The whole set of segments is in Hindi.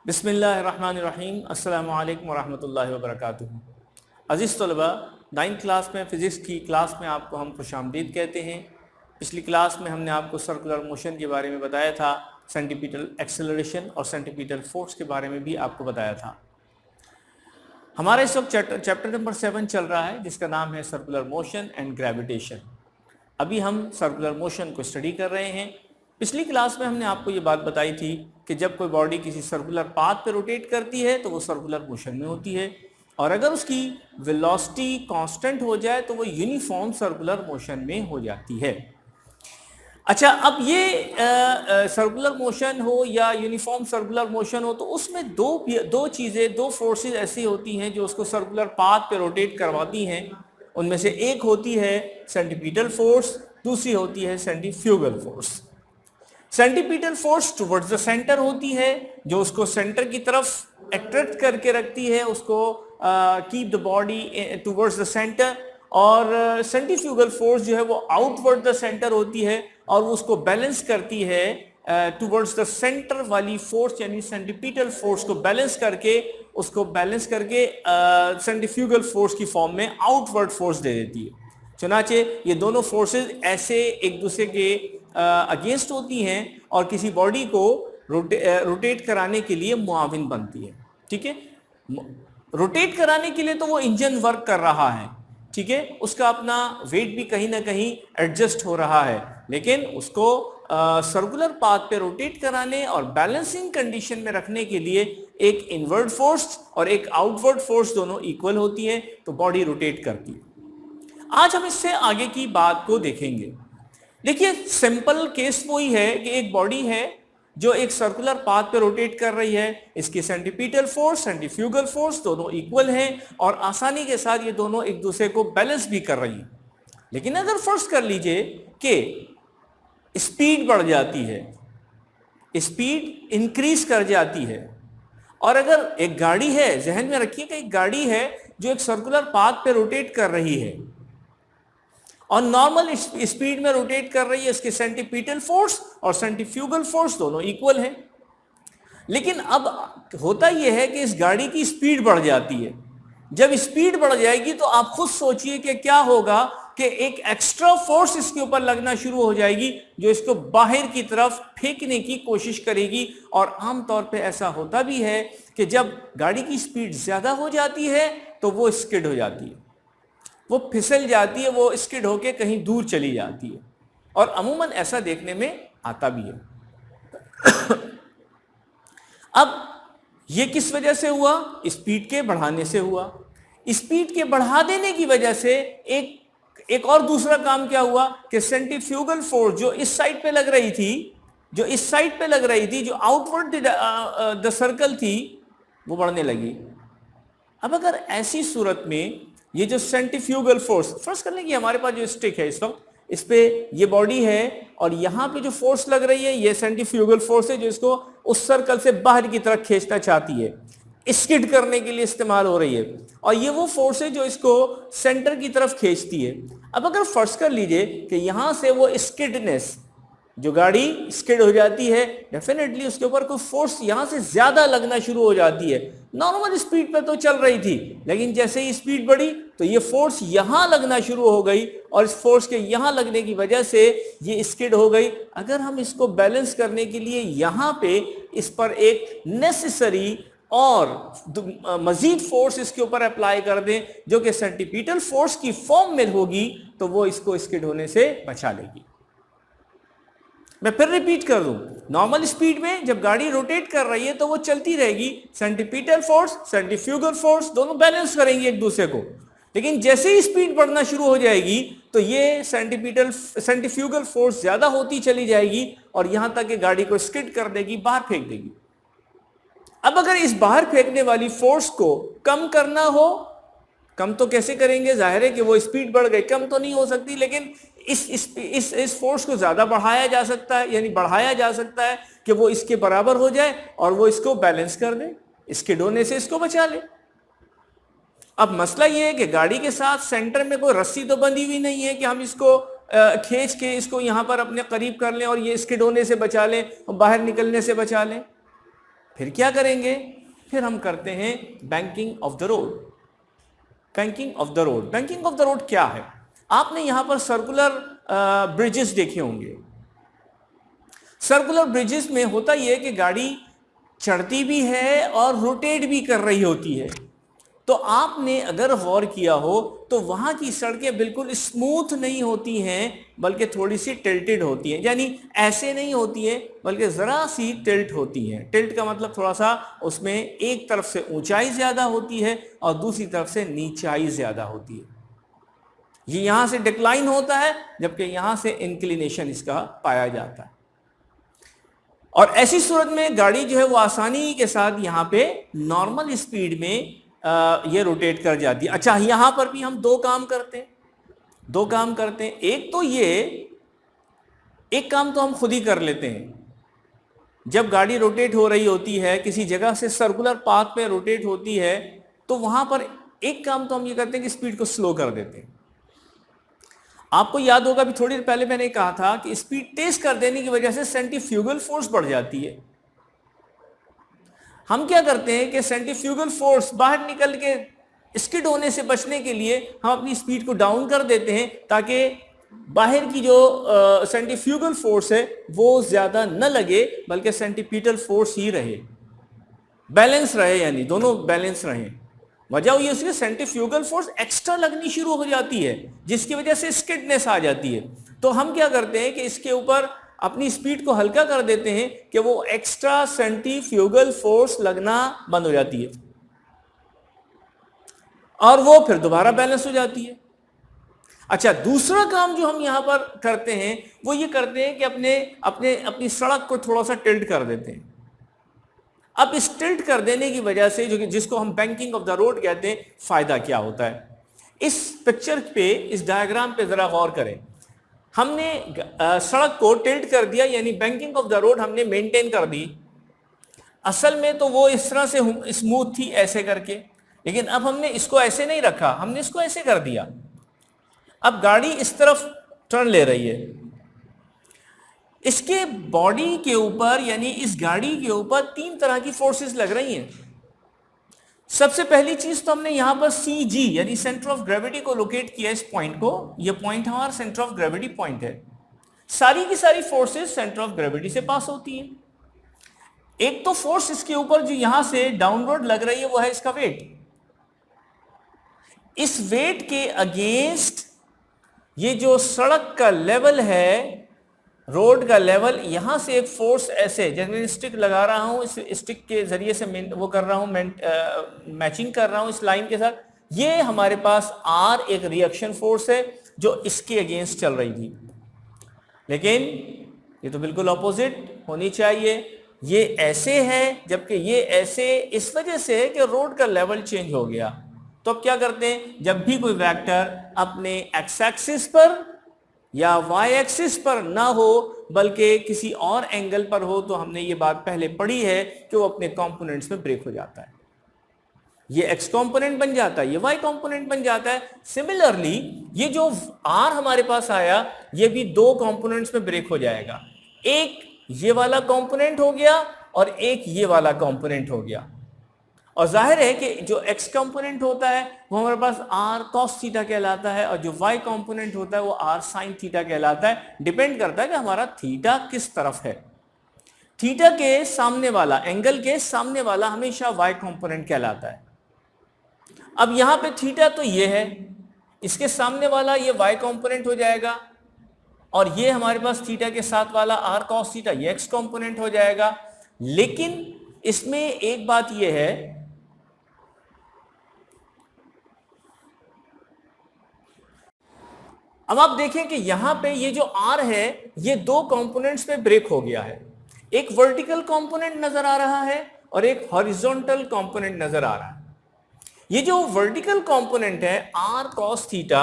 बिस्मिल्लाहिर्रहमानिर्रहीम। अस्सलामु अलैकुम वरहमतुल्लाहि वबरकातुहू। अज़ीज़ तलबा, 9th क्लास में फ़िज़िक्स की क्लास में आपको हम खुशामदीद कहते हैं। पिछली क्लास में हमने आपको सर्कुलर मोशन के बारे में बताया था, सेंटीपीटल एक्सेलरेशन और सेंटीपीटल फोर्स के बारे में भी आपको बताया था। हमारा इस वक्त चैप्टर नंबर 7 चल रहा है, जिसका नाम है सर्कुलर मोशन एंड ग्रेविटेशन। अभी हम सर्कुलर मोशन को स्टडी कर रहे हैं। पिछली क्लास में हमने आपको ये बात बताई थी कि जब कोई बॉडी किसी सर्कुलर पाथ पे रोटेट करती है तो वो सर्कुलर मोशन में होती है, और अगर उसकी वेलोसिटी कांस्टेंट हो जाए तो वो यूनिफॉर्म सर्कुलर मोशन में हो जाती है। अच्छा, अब ये सर्कुलर मोशन हो या यूनिफॉर्म सर्कुलर मोशन हो तो उसमें दो चीज़ें, दो फोर्सेस ऐसी होती हैं जो उसको सर्कुलर पाथ पे रोटेट करवाती हैं। उनमें से एक होती है सेंटीपीटल फोर्स, दूसरी होती है centrifugal force. Centripetal force towards the centre होती है, जो उसको सेंटर की तरफ अट्रैक्ट करके रखती है, उसको keep the body towards the centre. और सेंट्रीफ्यूगल फोर्स जो है वो आउटवर्ड द सेंटर होती है और वो उसको बैलेंस करती है टुवर्ड्स द सेंटर वाली फोर्स, यानी सेंटीपीटल फोर्स को बैलेंस करके सेंट्रीफ्यूगल फोर्स की फॉर्म में आउटवर्ड फोर्स दे देती है। चुनाचे ये दोनों फोर्सेस ऐसे एक दूसरे के अगेंस्ट होती हैं और किसी बॉडी को रोटेट कराने के लिए मुआविन बनती है। ठीक है, रोटेट कराने के लिए तो वो इंजन वर्क कर रहा है, ठीक है, उसका अपना वेट भी कहीं ना कहीं एडजस्ट हो रहा है, लेकिन उसको सर्कुलर पाथ पे रोटेट कराने और बैलेंसिंग कंडीशन में रखने के लिए एक इनवर्ड फोर्स और एक आउटवर्ड फोर्स दोनों इक्वल होती है, तो बॉडी रोटेट करती है। आज हम इससे आगे की बात को देखेंगे। देखिए, सिंपल केस वही है कि एक बॉडी है जो एक सर्कुलर पाथ पे रोटेट कर रही है, इसकी सेंटीपीटल फोर्स, सेंट्रीफ्यूगल फोर्स दोनों इक्वल हैं और आसानी के साथ ये दोनों एक दूसरे को बैलेंस भी कर रही हैं। लेकिन अगर फर्ज कर लीजिए कि स्पीड बढ़ जाती है, स्पीड इंक्रीज कर जाती है, और अगर एक गाड़ी है, जहन में रखिए कि एक गाड़ी है जो एक सर्कुलर पाथ पे रोटेट कर रही है और नॉर्मल स्पीड में रोटेट कर रही है, इसके सेंटीपीटल फोर्स और सेंट्रीफ्यूगल फोर्स दोनों इक्वल हैं। लेकिन अब होता यह है कि इस गाड़ी की स्पीड बढ़ जाती है। जब स्पीड बढ़ जाएगी तो आप खुद सोचिए कि क्या होगा, कि एक एक्स्ट्रा फोर्स इसके ऊपर लगना शुरू हो जाएगी जो इसको बाहर की तरफ फेंकने की कोशिश करेगी। और आमतौर पे ऐसा होता भी है कि जब गाड़ी की स्पीड ज्यादा हो जाती है तो वो स्किड हो जाती है, वो फिसल जाती है, वो स्किड होके कहीं दूर चली जाती है, और अमूमन ऐसा देखने में आता भी है। अब ये किस वजह से हुआ? स्पीड के बढ़ाने से हुआ। स्पीड के बढ़ा देने की वजह से एक और दूसरा काम क्या हुआ कि सेंट्रीफ्यूगल फोर्स जो इस साइड पे लग रही थी, जो आउटवर्ड द सर्कल थी, वो बढ़ने लगी। अब अगर ऐसी सूरत में ये जो सेंट्रीफ्यूगल फोर्स, फर्स्ट कर लें कि हमारे पास जो स्टिक है इस वक्त, इस पे ये बॉडी है और यहां पे जो फोर्स लग रही है ये सेंट्रीफ्यूगल फोर्स है जो इसको उस सर्कल से बाहर की तरफ खींचना चाहती है, स्किड करने के लिए इस्तेमाल हो रही है, और ये वो फोर्स है जो इसको सेंटर की तरफ खींचती है। अब अगर फर्स्ट कर लीजिए कि यहां से वो स्किडनेस, जो गाड़ी स्किड हो जाती है, डेफिनेटली उसके ऊपर कोई फोर्स यहां से ज्यादा लगना शुरू हो जाती है। नॉर्मल स्पीड पे तो चल रही थी, लेकिन जैसे ही स्पीड बढ़ी तो ये फोर्स यहां लगना शुरू हो गई, और इस फोर्स के यहां लगने की वजह से ये स्किड हो गई। अगर हम इसको बैलेंस करने के लिए यहां पे इस पर एक नेसेसरी और मजीद फोर्स इसके ऊपर अप्लाई कर दें जो कि सेंटीपीटल फोर्स की फॉर्म में होगी, तो वो इसको स्किड होने से बचा लेगी। मैं फिर रिपीट कर दूं, नॉर्मल स्पीड में जब गाड़ी रोटेट कर रही है तो वो चलती रहेगी, सेंटीपीटल फोर्स, सेंट्रीफ्यूगल फोर्स दोनों बैलेंस करेंगे एक दूसरे को। लेकिन जैसे ही स्पीड बढ़ना शुरू हो जाएगी तो ये सेंट्रीफ्यूगल फोर्स ज्यादा होती चली जाएगी और यहां तक कि गाड़ी को स्किड कर देगी, बाहर फेंक देगी। अब अगर इस बाहर फेंकने वाली फोर्स को कम करना हो, कम तो कैसे करेंगे? जाहिर है कि वो स्पीड बढ़ गई, कम तो नहीं हो सकती, लेकिन इस फोर्स को ज्यादा बढ़ाया जा सकता है, यानी बढ़ाया जा सकता है कि वो इसके बराबर हो जाए और वो इसको बैलेंस कर दे, स्किड होने से इसको बचा ले। अब मसला ये है कि गाड़ी के साथ सेंटर में कोई रस्सी तो बंधी हुई नहीं है कि हम इसको खींच के इसको यहां पर अपने करीब कर लें और ये स्किड होने से बचा लें और बाहर निकलने से बचा लें। फिर क्या करेंगे, फिर हम करते हैं banking of the road. Banking of the road, banking of the road क्या है? आपने यहां पर सर्कुलर ब्रिजेस देखे होंगे। सर्कुलर ब्रिजेस में होता यह है कि गाड़ी चढ़ती भी है और रोटेट भी कर रही होती है। तो आपने अगर गौर किया हो तो वहां की सड़कें बिल्कुल स्मूथ नहीं होती हैं, बल्कि थोड़ी सी टिल्टेड होती हैं, यानी ऐसे नहीं होती हैं बल्कि ज़रा सी टिल्ट होती हैं। टिल्ट का मतलब थोड़ा सा उसमें एक तरफ से ऊंचाई ज़्यादा होती है और दूसरी तरफ से नीचाई ज़्यादा होती है। ये यहां से डिक्लाइन होता है जबकि यहां से इंक्लिनेशन इसका पाया जाता है। और ऐसी सूरत में गाड़ी जो है वो आसानी के साथ यहाँ पे नॉर्मल स्पीड में ये रोटेट कर जाती है। अच्छा, यहाँ पर भी हम दो काम करते हैं। एक तो ये, एक काम तो हम खुद ही कर लेते हैं। जब गाड़ी रोटेट हो रही होती है, किसी जगह से सर्कुलर पाथ पे रोटेट होती है, तो वहां पर एक काम तो हम ये करते हैं कि स्पीड को स्लो कर देते हैं। आपको याद होगा अभी थोड़ी देर पहले मैंने कहा था कि स्पीड तेज कर देने की वजह से सेंट्रीफ्यूगल फोर्स बढ़ जाती है। हम क्या करते हैं कि सेंट्रीफ्यूगल फोर्स बाहर निकल के स्किड होने से बचने के लिए हम अपनी स्पीड को डाउन कर देते हैं, ताकि बाहर की जो सेंट्रीफ्यूगल फोर्स है वो ज्यादा न लगे, बल्कि सेंट्रीपिटल फोर्स ही रहे, बैलेंस रहे, यानी दोनों बैलेंस रहें। वजह ये उसकी सेंट्रीफ्यूगल फोर्स एक्स्ट्रा लगनी शुरू हो जाती है, जिसकी वजह से स्किडनेस आ जाती है। तो हम क्या करते हैं कि इसके ऊपर अपनी स्पीड को हल्का कर देते हैं कि वो एक्स्ट्रा सेंट्रीफ्यूगल फोर्स लगना बंद हो जाती है और वो फिर दोबारा बैलेंस हो जाती है। अच्छा, दूसरा काम जो हम यहां पर करते हैं वो ये करते हैं कि अपनी सड़क को थोड़ा सा टिल्ट कर देते हैं। अब इस टिल्ट कर देने की वजह से, जो कि जिसको हम बैंकिंग ऑफ द रोड कहते हैं, फायदा क्या होता है? इस पिक्चर पे, इस डायग्राम पे जरा गौर करें। हमने सड़क को टिल्ट कर दिया, यानी बैंकिंग ऑफ द रोड हमने मेंटेन कर दी। असल में तो वो इस तरह से स्मूथ थी ऐसे करके, लेकिन अब हमने इसको ऐसे नहीं रखा, हमने इसको ऐसे कर दिया। अब गाड़ी इस तरफ टर्न ले रही है, इसके बॉडी के ऊपर यानी इस गाड़ी के ऊपर तीन तरह की फोर्सेस लग रही हैं। सबसे पहली चीज तो हमने यहां पर CG यानी सेंटर ऑफ ग्रेविटी को लोकेट किया, इस पॉइंट को। ये पॉइंट हमारा सेंटर ऑफ ग्रेविटी पॉइंट है। सारी की सारी फोर्सेस सेंटर ऑफ ग्रेविटी से पास होती हैं। एक तो फोर्स इसके ऊपर जो यहां से डाउनवर्ड लग रही है वो है इसका वेट। इस वेट के अगेंस्ट ये जो सड़क का लेवल है, रोड का लेवल, यहां से एक फोर्स ऐसे, जैसे मैं स्टिक लगा रहा हूं, इस स्टिक के जरिए से वो कर रहा हूं, मैचिंग कर रहा हूं इस लाइन के साथ। ये हमारे पास R एक रिएक्शन फोर्स है जो इसके अगेंस्ट चल रही थी, लेकिन ये तो बिल्कुल ऑपोजिट होनी चाहिए। ये ऐसे है जबकि ये ऐसे, इस वजह से कि रोड का लेवल चेंज हो गया। तो अब क्या करते हैं, जब भी कोई वेक्टर अपने एक्स एक्सिस पर या वाई एक्सिस पर ना हो बल्कि किसी और एंगल पर हो, तो हमने ये बात पहले पढ़ी है कि वो अपने कंपोनेंट्स में ब्रेक हो जाता है। ये एक्स कंपोनेंट बन जाता है, ये वाई कंपोनेंट बन जाता है। सिमिलरली ये जो आर हमारे पास आया, ये भी दो कंपोनेंट्स में ब्रेक हो जाएगा। एक ये वाला कंपोनेंट हो गया और एक ये वाला कंपोनेंट हो गया। और जाहिर है कि जो एक्स कंपोनेंट होता है वो हमारे पास आर कॉस थीटा कहलाता है, और जो वाई कंपोनेंट होता है वो आर साइन थीटा कहलाता है। डिपेंड करता है कि हमारा थीटा किस तरफ है। थीटा के सामने वाला, एंगल के सामने वाला हमेशा वाई कंपोनेंट कहलाता है। अब यहां पे थीटा तो ये है, इसके सामने वाला ये वाई कंपोनेंट हो जाएगा, और ये हमारे पास थीटा के साथ वाला आर कॉस थीटा ये एक्स कंपोनेंट हो जाएगा। लेकिन इसमें एक बात ये है, अब आप देखें कि यहां पे ये जो R है ये दो कंपोनेंट्स में ब्रेक हो गया है। एक वर्टिकल कंपोनेंट नजर आ रहा है और एक हॉरिजॉन्टल कंपोनेंट नजर आ रहा है। ये जो वर्टिकल कंपोनेंट है R cos थीटा,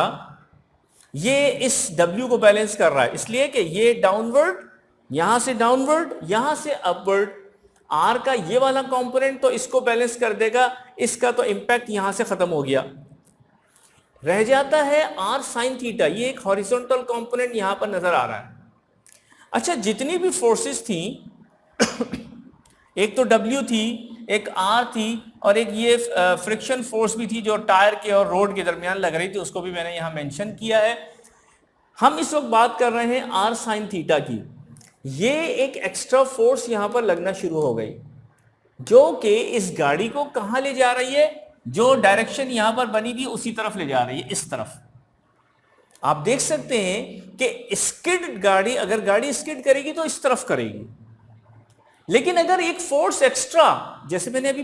ये इस W को बैलेंस कर रहा है, इसलिए कि ये डाउनवर्ड, यहां से डाउनवर्ड, यहां से अपवर्ड। R का ये वाला कंपोनेंट तो इसको बैलेंस कर देगा, इसका तो इंपैक्ट यहां से खत्म हो गया। रह जाता है R sin थीटा, ये एक हॉरिजॉन्टल कंपोनेंट यहां पर नजर आ रहा है। अच्छा, जितनी भी फोर्सेस थी एक तो W थी, एक R थी, और एक ये फ्रिक्शन फोर्स भी थी जो टायर के और रोड के दरमियान लग रही थी, उसको भी मैंने यहां मेंशन किया है। हम इस वक्त बात कर रहे हैं R sin थीटा की। ये एक एक्स्ट्रा फोर्स यहां पर लगना शुरू हो गई जो कि इस गाड़ी को कहां ले जा रही है, जो डायरेक्शन यहां पर बनी थी उसी तरफ ले जा रही है, इस तरफ। आप देख सकते हैं कि स्किड गाड़ी, अगर गाड़ी स्किड करेगी तो इस तरफ करेगी, लेकिन अगर एक फोर्स एक्स्ट्रा, जैसे मैंने अभी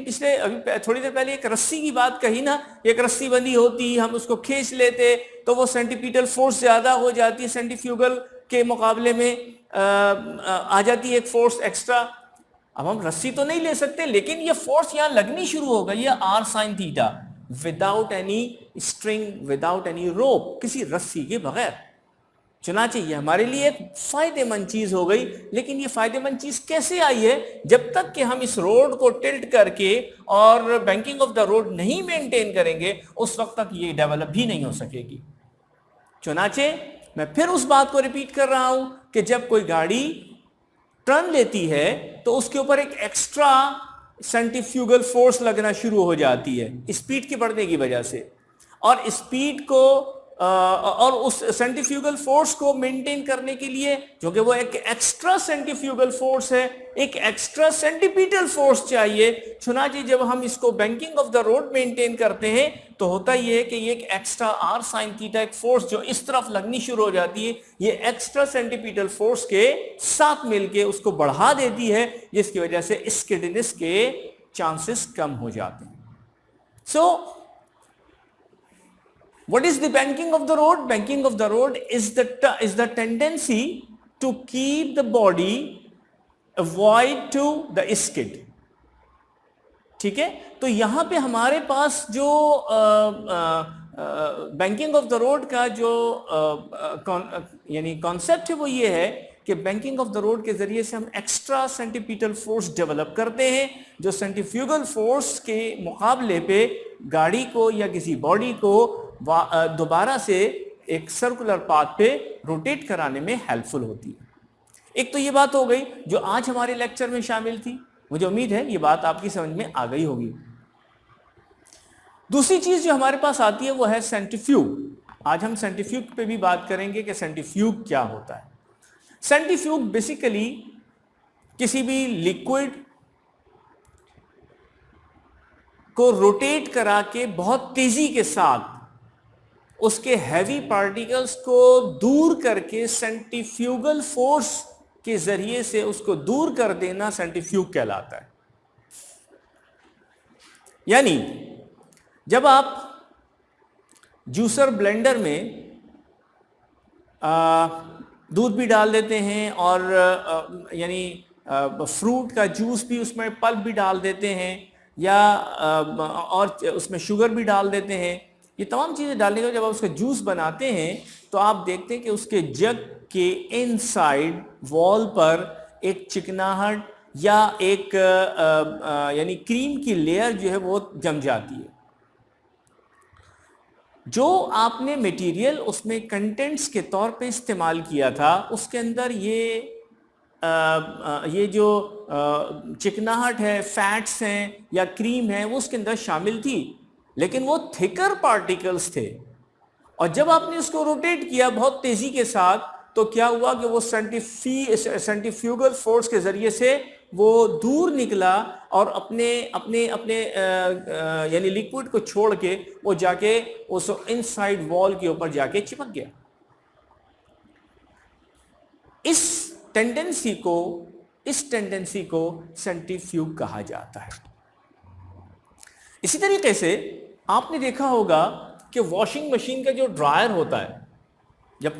थोड़ी देर पहले एक रस्सी की बात कही ना, एक रस्सी बंधी होती, हम उसको खींच लेते तो वो सेंटीपीटल फोर्स ज्यादा हो जाती है, सेंटीफ्यूगल के मुकाबले में आ जाती है एक फोर्स एक्स्ट्रा। अब हम रस्सी तो नहीं ले सकते, लेकिन ये फोर्स यहां लगनी शुरू हो गई है R sin थीटा, without any string, without any rope, किसी रस्सी के बगैर। चुनांचे ये हमारे लिए एक फायदेमंद चीज हो गई। लेकिन ये फायदेमंद चीज कैसे आई है? जब तक कि हम इस रोड को टिल्ट करके और बैंकिंग ऑफ द रोड नहीं मेंटेन करेंगे, उस वक्त तक ये डेवलप भी नहीं हो सकेगी। चुनांचे मैं फिर उस बात को रिपीट कर रहा हूं कि जब कोई गाड़ी टर्न लेती है तो उसके ऊपर एक एक्स्ट्रा सेंट्रीफ्यूगल फोर्स लगना शुरू हो जाती है स्पीड के बढ़ने की वजह से, और स्पीड को और उस सेंट्रीफ्यूगल फोर्स को मेंटेन करने के लिए, क्योंकि वो एक एक्स्ट्रा सेंट्रीफ्यूगल फोर्स है, एक एक्स्ट्रा सेंटीपीटल फोर्स चाहिए। चुनांचे जब हम इसको banking of the road maintain करते हैं तो होता ये है कि ये एक एक्स्ट्रा R sin थीटा, एक फोर्स जो इस तरफ लगनी शुरू हो जाती है, ये एक्स्ट्रा सेंटीपीटल फोर्स के साथ मिलके उसको बढ़ा देती है, जिसकी वजह से स्किडनेस के चांसेस कम हो जाते हैं। सो what is the banking of the road? Banking of the road is the tendency to keep the body avoid to the skid. ठीक है, तो यहां पे हमारे पास जो बैंकिंग ऑफ द रोड का जो यानी कॉन्सेप्ट है वो ये है कि बैंकिंग ऑफ द रोड के जरिए से हम एक्स्ट्रा सेंटीपीटल फोर्स डेवलप करते हैं, जो सेंट्रीफ्यूगल फोर्स के मुकाबले पे गाड़ी को या किसी बॉडी को दोबारा से एक सर्कुलर पाथ पे रोटेट कराने में हेल्पफुल होती है। एक तो ये बात हो गई जो आज हमारे लेक्चर में शामिल थी, मुझे उम्मीद है ये बात आपकी समझ में आ गई होगी। दूसरी चीज जो हमारे पास आती है वो है सेंट्रीफ्यूग। आज हम सेंट्रीफ्यूग पे भी बात करेंगे कि सेंट्रीफ्यूग क्या होता है। सेंट्रीफ्यूग बेसिकली किसी भी लिक्विड को रोटेट करा के बहुत तेजी के साथ उसके हैवी पार्टिकल्स को दूर करके सेंट्रीफ्यूगल फोर्स के जरिए से उसको दूर कर देना सेंट्रीफ्यूग कहलाता है। यानी जब आप जूसर ब्लेंडर में दूध भी डाल देते हैं और यानी फ्रूट का जूस भी, उसमें पल्प भी डाल देते हैं, या और उसमें शुगर भी डाल देते हैं, ये तमाम चीज़ें डालने के बाद जब आप उसका जूस बनाते हैं तो आप देखते हैं कि उसके जग के इनसाइड वॉल पर एक चिकनाहट या एक यानी क्रीम की लेयर जो है वो जम जाती है। जो आपने मटेरियल उसमें कंटेंट्स के तौर पे इस्तेमाल किया था, उसके अंदर ये जो चिकनाहट है, फैट्स हैं या क्रीम है, वो उसके अंदर शामिल थी, लेकिन वो थिकर पार्टिकल्स थे। और जब आपने उसको रोटेट किया बहुत तेजी के साथ, तो क्या हुआ कि वो सेंट्रीफ्यूगल फोर्स के जरिए से वो दूर निकला और अपने अपने अपने यानी लिक्विड को छोड़ के वो जाके उस इनसाइड वॉल के ऊपर जाके चिपक गया। इस टेंडेंसी को सेंट्रीफ्यूग कहा जाता है। इसी तरीके से आपने देखा होगा कि वॉशिंग मशीन का जो ड्रायर होता है, जब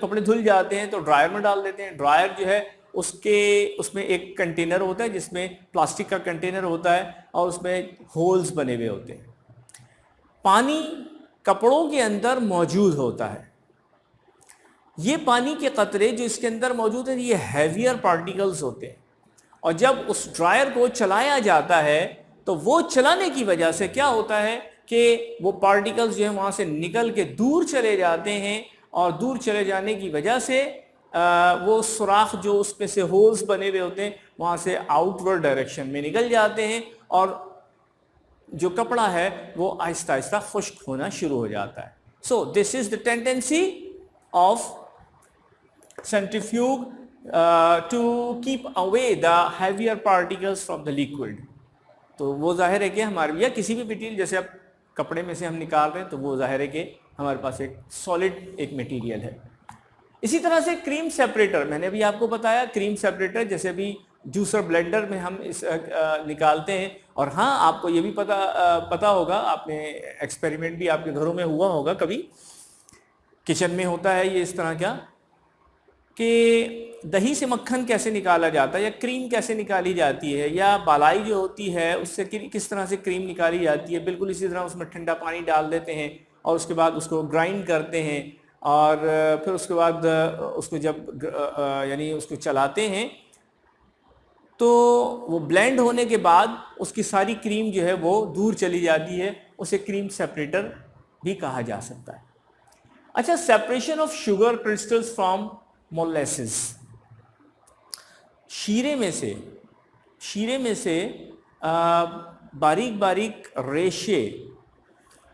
कपड़े धुल जाते हैं तो ड्रायर में डाल देते हैं। ड्रायर जो है उसमें एक कंटेनर होता है जिसमें प्लास्टिक का कंटेनर होता है और उसमें होल्स बने हुए होते हैं। पानी कपड़ों के अंदर मौजूद होता है। ये पानी के कतरे जो इसके अंदर मौजूद हैं, ये हैवियर पार्टिकल्स होते हैं, और जब उस ड्रायर को चलाया जाता है तो वो चलाने की वजह से क्या होता है कि वो पार्टिकल्स जो है वहाँ से निकल के दूर चले जाते हैं, और दूर चले जाने की वजह से वो सुराख जो उसमें से होल्स बने हुए होते हैं वहाँ से आउटवर्ड डायरेक्शन में निकल जाते हैं और जो कपड़ा है वो आहिस्ता आहिस्ता खुश्क होना शुरू हो जाता है। So this is the tendency of centrifuge to keep away the heavier particles from the liquid. तो वो जाहिर है कि हमारे या किसी भी मटेरियल जैसे अब कपड़े में से हम निकाल रहे हैं तो वो जाहिर है कि हमारे पास एक सॉलिड एक मटेरियल है। इसी तरह से क्रीम सेपरेटर, मैंने भी आपको बताया क्रीम सेपरेटर जैसे अभी जूसर ब्लेंडर में हम इस निकालते हैं। और हाँ, आपको ये भी पता होगा, आपने एक्सपेरिमेंट भी आपके घरों में हुआ होगा, कभी किचन में होता है ये इस तरह का कि दही से मक्खन कैसे निकाला जाता है या क्रीम कैसे निकाली जाती है या बालाई जो होती है उससे किस तरह से क्रीम निकाली जाती है। बिल्कुल इसी तरह उसमें ठंडा पानी डाल देते हैं और उसके बाद उसको ग्राइंड करते हैं और फिर उसके बाद उसको जब यानी उसको चलाते हैं तो वो ब्लेंड होने के बाद उसकी सारी क्रीम जो है वो दूर चली जाती है। उसे क्रीम सेपरेटर भी कहा जा सकता है। अच्छा, separation of sugar crystals from molasses. शीरे में से बारीक बारीक रेशे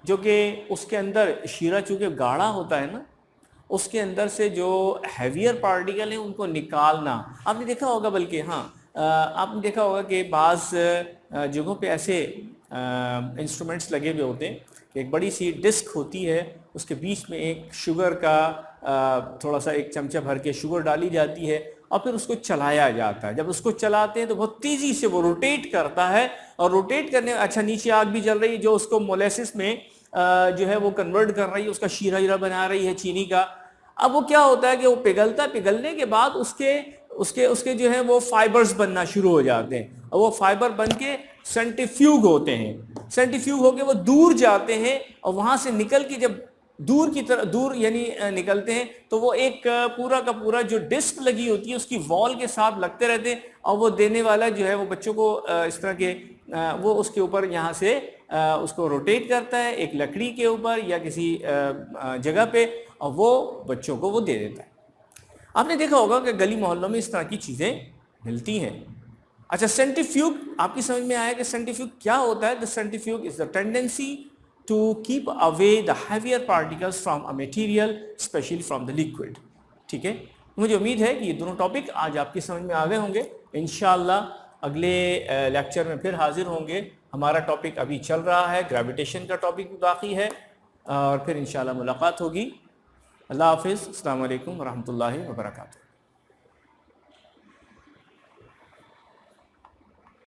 जो कि उसके अंदर शीरा चूँकि गाढ़ा होता है ना, उसके अंदर से जो हैवियर पार्टिकल हैं उनको निकालना आपने देखा होगा। बल्कि हाँ, आपने देखा होगा कि बाज़ जगहों पे ऐसे इंस्ट्रूमेंट्स लगे हुए होते हैं कि एक बड़ी सी डिस्क होती है, उसके बीच में एक शुगर का थोड़ा सा एक चमचा भर के शुगर डाली जाती है और फिर उसको चलाया जाता है। जब उसको चलाते हैं तो बहुत तेज़ी से वो रोटेट करता है और रोटेट करने, अच्छा नीचे आग भी जल रही है जो उसको मोलेसिस में जो है वो कन्वर्ट कर रही है, उसका शीरा हीरा बना रही है चीनी का। अब वो क्या होता है कि वो पिघलता, पिघलने के बाद उसके जो है वो फाइबर्स बनना शुरू हो जाते हैं और वो फाइबर बन के सेंट्रीफ्यूग होते हैं। सेंट्रीफ्यूग होके वो दूर जाते हैं और वहाँ से निकल के जब दूर की तरफ दूर यानी निकलते हैं तो वो एक पूरा का पूरा जो डिस्क लगी होती है उसकी वॉल के साथ लगते रहते हैं और वो देने वाला जो है वो बच्चों को इस तरह के वो उसके ऊपर यहाँ से उसको रोटेट करता है एक लकड़ी के ऊपर या किसी जगह पे और वो बच्चों को वो दे देता है। आपने देखा होगा कि गली मोहल्लों में इस तरह की चीज़ें मिलती हैं। अच्छा, सेंट्रीफ्यूग आपकी समझ में आया कि सेंट्रीफ्यूग क्या होता है? The centrifuge is the tendency to keep away the heavier particles from a material, especially from the liquid। ठीक है, मुझे उम्मीद है कि ये दोनों टॉपिक आज आपकी समझ में आ गए होंगे। इंशाअल्लाह अगले लेक्चर में फिर हाजिर होंगे। हमारा टॉपिक अभी चल रहा है, ग्रेविटेशन का टॉपिक बाकी है और फिर इंशाअल्लाह मुलाकात होगी। अल्लाह हाफिज़, अस्सलाम वालेकुम वरहमतुल्लाहि वबरकातुहू।